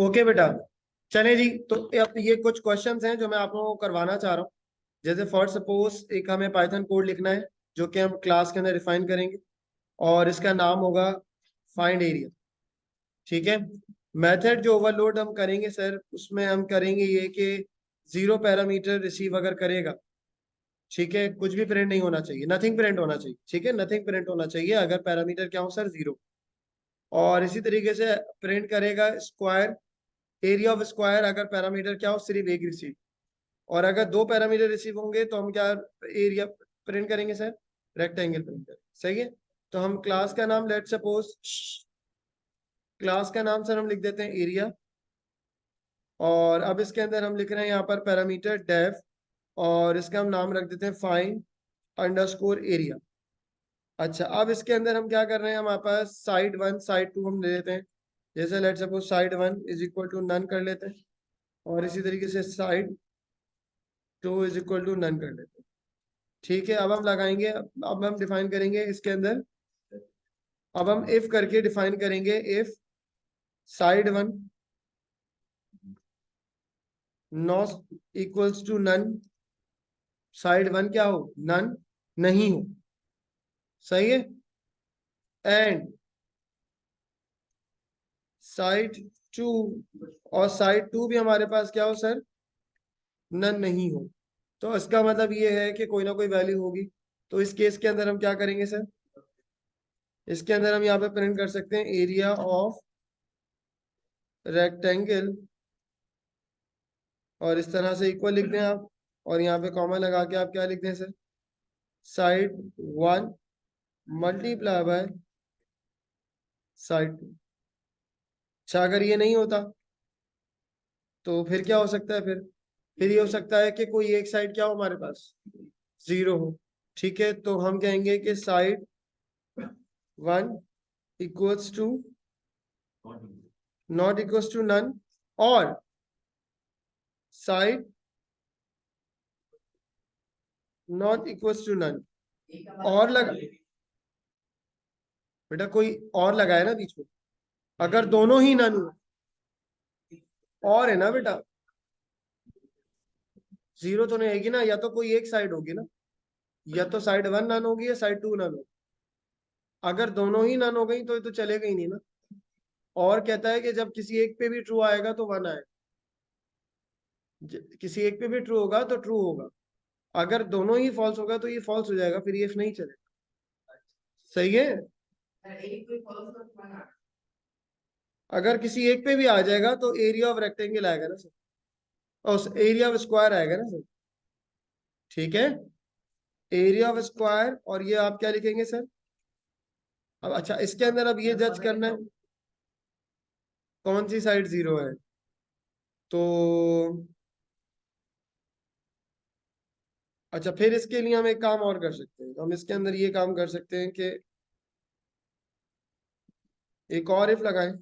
Okay बेटा, चले जी। तो अब ये कुछ क्वेश्चंस हैं जो मैं आप लोगों को करवाना चाह रहा हूँ। जैसे फॉर सपोज एक हमें पाइथन कोड लिखना है जो कि हम क्लास के अंदर डिफाइन करेंगे, और इसका नाम होगा फाइंड एरिया। ठीक है। मेथड जो ओवरलोड हम करेंगे सर, उसमें हम करेंगे ये कि जीरो पैरामीटर रिसीव अगर करेगा, ठीक है, कुछ भी प्रिंट नहीं होना चाहिए, नथिंग प्रिंट होना चाहिए। ठीक है, नथिंग प्रिंट होना चाहिए अगर पैरामीटर क्या हो सर, जीरो। और इसी तरीके से प्रिंट करेगा स्क्वायर, एरिया ऑफ स्क्वायर अगर पैरामीटर क्या हो, सिर्फ एक रिसीव। और अगर दो पैरामीटर रिसीव होंगे तो हम क्या एरिया प्रिंट करेंगे सर, रेक्टेंगल प्रिंट करेंगे। सही है। तो हम क्लास का नाम लेट सपोज, क्लास का नाम सर हम लिख देते हैं एरिया। और अब इसके अंदर हम लिख रहे हैं यहाँ पर पैरामीटर डेफ, और इसका हम नाम रख देते हैं फाइंड अंडरस्कोर एरिया। अच्छा, अब इसके अंदर हम क्या कर रहे हैं, हमारे पास साइड वन साइड टू हम ले लेते हैं। जैसे let suppose side one is equal to none कर लेते हैं, और इसी तरीके से side two is equal to none कर लेते हैं। ठीक है, अब हम लगाएंगे, अब हम डिफाइन करेंगे इसके अंदर। अब हम इफ करके डिफाइन करेंगे, if side one not equals to none, side one क्या हो, नन नहीं हो। सही है। एंड साइड टू, और साइड टू भी हमारे पास क्या हो सर, नन नहीं हो। तो इसका मतलब ये है कि कोई ना कोई वैल्यू होगी। तो इस केस के अंदर हम क्या करेंगे सर, इसके अंदर हम यहाँ पे प्रिंट कर सकते हैं एरिया ऑफ रेक्टेंगल, और इस तरह से इक्वल लिख दें आप, और यहाँ पे कॉमा लगा के आप क्या लिख दें sir, side one multiply by side two. अच्छा, अगर ये नहीं होता तो फिर क्या हो सकता है, फिर ये हो सकता है कि कोई एक साइड क्या हो हमारे पास, जीरो हो। ठीक है, तो हम कहेंगे कि side one equals to not equals to none, और side not equals to none. और लगा बेटा, कोई और लगाए ना बीच में, अगर दोनों ही नन हो, और है ना बेटा, जीरो तो नहीं आएगी ना, या तो कोई एक साइड होगी ना, या तो साइड वन नन होगी या साइड टू नन होगी। अगर दोनों ही नन हो गई तो ये तो चलेगा ही नहीं ना। और कहता है कि जब किसी एक पे भी ट्रू आएगा तो वन आए, किसी एक पे भी ट्रू होगा तो ट्रू होगा। अगर दोनों ही फॉल्स होगा तो ये फॉल्स हो जाएगा, फिर ये नहीं चलेगा। सही है। अगर किसी एक पे भी आ जाएगा तो एरिया ऑफ रेक्टेंगल आएगा ना सर, और एरिया ऑफ स्क्वायर आएगा ना सर। ठीक है, एरिया ऑफ स्क्वायर, और ये आप क्या लिखेंगे सर। अब अच्छा, इसके अंदर अब ये जज करना है कौन सी साइड जीरो है। तो अच्छा, फिर इसके लिए हम एक काम और कर सकते हैं, हम इसके अंदर ये काम कर सकते हैं कि एक और इफ लगाएं,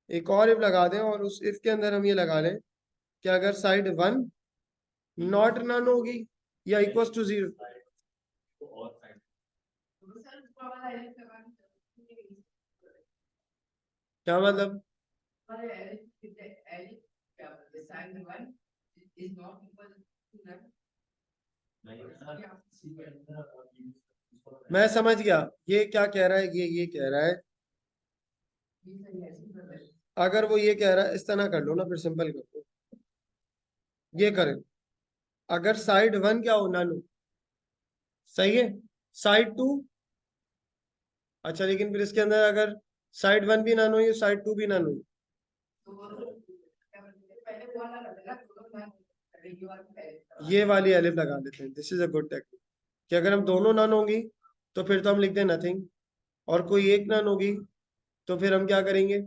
एक और इफ लगा दें, और उस इफ के अंदर हम ये लगा लें कि अगर साइड वन नॉट नन होगी या इक्वल टू जीरो। क्या मतलब, मैं समझ गया ये क्या कह रहा है, ये कह रहा है, अगर वो ये कह रहा है, इस तरह कर लो ना, फिर सिंपल कर दो, ये करें, अगर साइड वन क्या हो, नन हो। सही है। साइड टू, अच्छा लेकिन फिर इसके अंदर अगर साइड वन भी नन हुई, साइड टू भी नन हुई, ये वाली एलिफ लगा देते हैं। This is a good technique, कि अगर हम दोनों नन होंगी तो फिर तो हम लिखते हैं नथिंग, और कोई एक नन होगी तो फिर हम क्या करेंगे,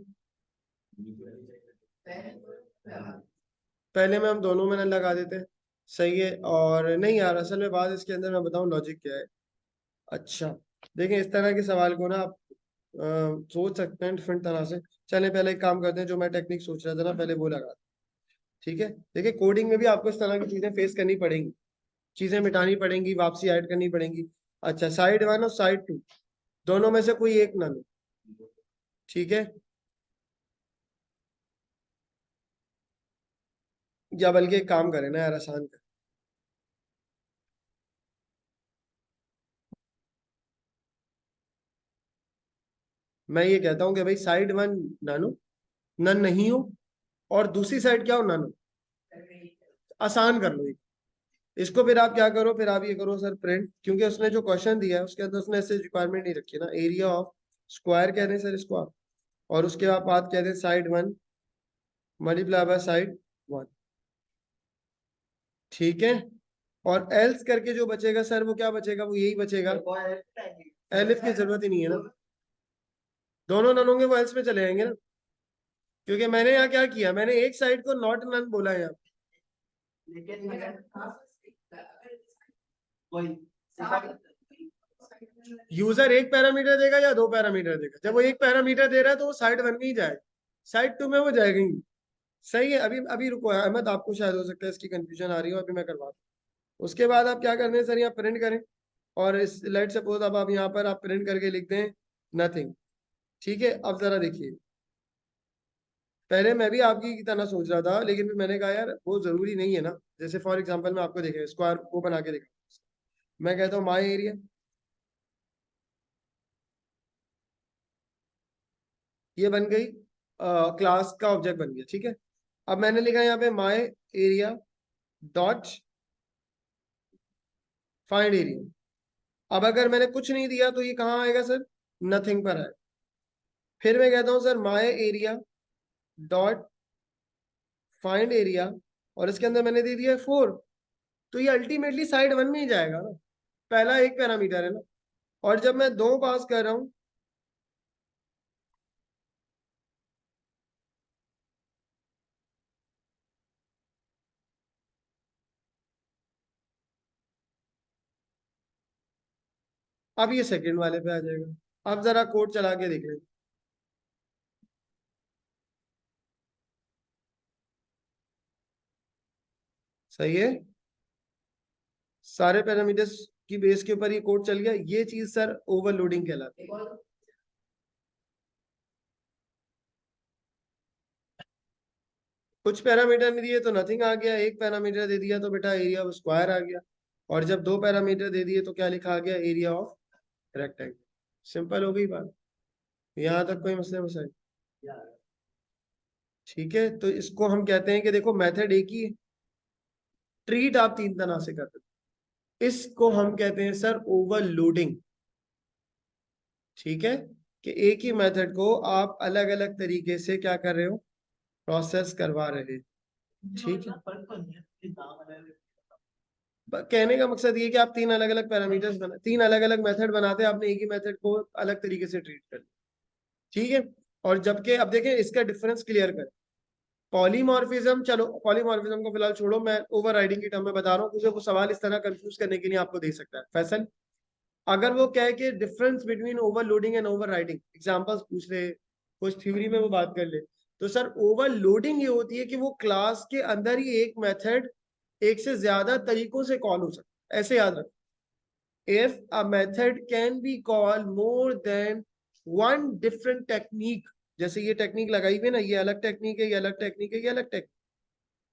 पहले में हम दोनों में नन लगा देते हैं। सही है। और नहीं यार, असल में बात इसके अंदर मैं बताऊं लॉजिक क्या है। अच्छा, देखें, इस तरह के सवाल को ना आप सोच सकते हैं डिफरेंट तरह से। चलें पहले एक काम करते हैं, जो मैं टेक्निक सोच रहा था ना, पहले वो लगा। ठीक है, देखिए कोडिंग में भी आपको इस तरह की चीजें फेस करनी पड़ेंगी, चीजें मिटानी पड़ेंगी, वापसी ऐड करनी पड़ेंगी। अच्छा, साइड वन और साइड टू दोनों में से कोई एक ना लो, ठीक है, या बल्कि एक काम करें ना यार, आसान कर, मैं ये कहता हूँ कि भाई साइड वन नानो नन नहीं हो, और दूसरी साइड क्या हो, नानो। आसान कर लो ये। इसको फिर आप क्या करो, फिर आप ये करो सर प्रिंट, क्योंकि उसने जो क्वेश्चन दिया है उसके अंदर उसने ऐसे रिक्वायरमेंट नहीं रखी है ना, एरिया ऑफ स्क्वायर कह रहे हैं सर इसको आप, और उसके बाद बात कहते हैं side one multiply by side one. ठीक है, और एल्स करके जो बचेगा सर वो क्या बचेगा, वो यही बचेगा, एलिफ की जरूरत ही नहीं है ना, दोनों नन होंगे वो एल्स में चले जाएंगे ना, क्योंकि मैंने यहाँ क्या किया, मैंने एक साइड को नॉट नन बोला है यहाँ। यूजर एक पैरामीटर देगा या दो पैरामीटर देगा, जब वो एक पैरामीटर दे रहा है तो वो साइड वन में ही जाएगा, साइड टू में वो जाएगा ही नहीं। सही है, अभी अभी रुको अहमद, आपको शायद हो सकता है इसकी कंफ्यूजन आ रही हो, अभी मैं करवा दूं। उसके बाद आप क्या करने हैं सर, यहाँ प्रिंट करें, और इस लेट सपोज अब आप यहाँ पर आप प्रिंट करके लिख दें नथिंग। ठीक है, अब जरा देखिए, पहले मैं भी आपकी की तरह सोच रहा था, लेकिन फिर मैंने कहा यार वो जरूरी नहीं है ना, जैसे फॉर एग्जांपल मैं आपको देखें स्क्वायर वो बना के देखा, मैं कहता हूँ माई एरिया, ये बन गई क्लास का ऑब्जेक्ट बन गया। ठीक है, अब मैंने लिखा यहाँ पे my area dot find area. अब अगर मैंने कुछ नहीं दिया तो ये कहाँ आएगा सर, नथिंग पर है। फिर मैं कहता हूँ sir my area dot find area, और इसके अंदर मैंने दे दिया 4, तो ये अल्टीमेटली साइड वन में ही जाएगा ना, पहला एक पैरामीटर है ना, और जब मैं दो पास कर रहा हूँ, अब ये सेकंड वाले पे आ जाएगा। अब जरा कोड चला के देख लें, सही है, सारे पैरामीटर्स की बेस के ऊपर ये कोड चल गया, ये चीज सर ओवरलोडिंग कहलाती है। कुछ पैरामीटर नहीं दिए तो नथिंग आ गया, एक पैरामीटर दे दिया तो बेटा एरिया ऑफ स्क्वायर आ गया, और जब दो पैरामीटर दे दिए तो क्या लिखा आ गया, एरिया ऑफ रेक्टेंगल। सिंपल हो गई बात, यहाँ तक कोई मसले मसाइल। ठीक है, तो इसको हम कहते हैं कि देखो मेथड एक ही है, ट्रीट आप तीन तरह से करते हो, इसको हम कहते हैं सर ओवरलोडिंग। ठीक है, कि एक ही मेथड को आप अलग अलग तरीके से क्या कर रहे हो, प्रोसेस करवा रहे हैं। ठीक है, कहने का मकसद ये कि आप तीन अलग अलग पैरामीटर्स बना, तीन अलग अलग मेथड बनाते हैं, आपने एक ही मेथड को अलग तरीके से ट्रीट कर लिया। ठीक है, और जबकि अब देखें इसका डिफरेंस क्लियर करें, पॉलीमॉर्फिज्म, चलो पॉलीमॉर्फिज्म को फिलहाल छोड़ो, मैं ओवर राइडिंग की टर्म में बता रहा हूँ, क्योंकि वो सवाल इस तरह कंफ्यूज करने के लिए आपको दे सकता है फैसल। अगर वो कहे कि difference between overloading and over riding, examples पूछ ले, कुछ थ्योरी में वो बात कर ले, तो सर ओवरलोडिंग ये होती है कि वो क्लास के अंदर ही एक मेथड एक से ज्यादा तरीकों से कॉल हो सकता है। ऐसे याद रखो, if a method can be called more than one different technique, जैसे ये टेक्निक लगाई हुई है ना, ये अलग टेक्निक है, ये अलग टेक्निक है, ये अलग टेक्निक,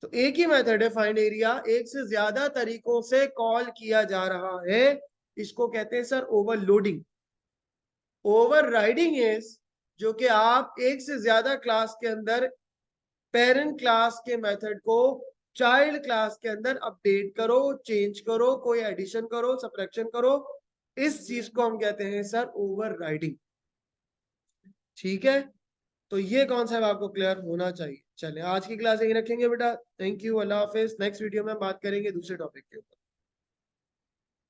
तो एक ही मेथड है फाइंड एरिया, एक से ज्यादा तरीकों से कॉल किया जा रहा है, इसको कहते हैं sir overloading. Over riding is जो कि आप एक से ज्यादा क्लास के अंदर पेरेंट क्लास के मेथड को चाइल्ड क्लास के अंदर अपडेट करो, चेंज करो, कोई एडिशन करो, सब्ट्रैक्शन करो, इस चीज को हम कहते हैं सर ओवर राइडिंग। ठीक है, तो ये कॉन्सेप्ट आपको क्लियर होना चाहिए। चलें आज की क्लास यही रखेंगे बेटा, thank you, Allah Hafiz. Next video में हम बात करेंगे दूसरे टॉपिक के ऊपर।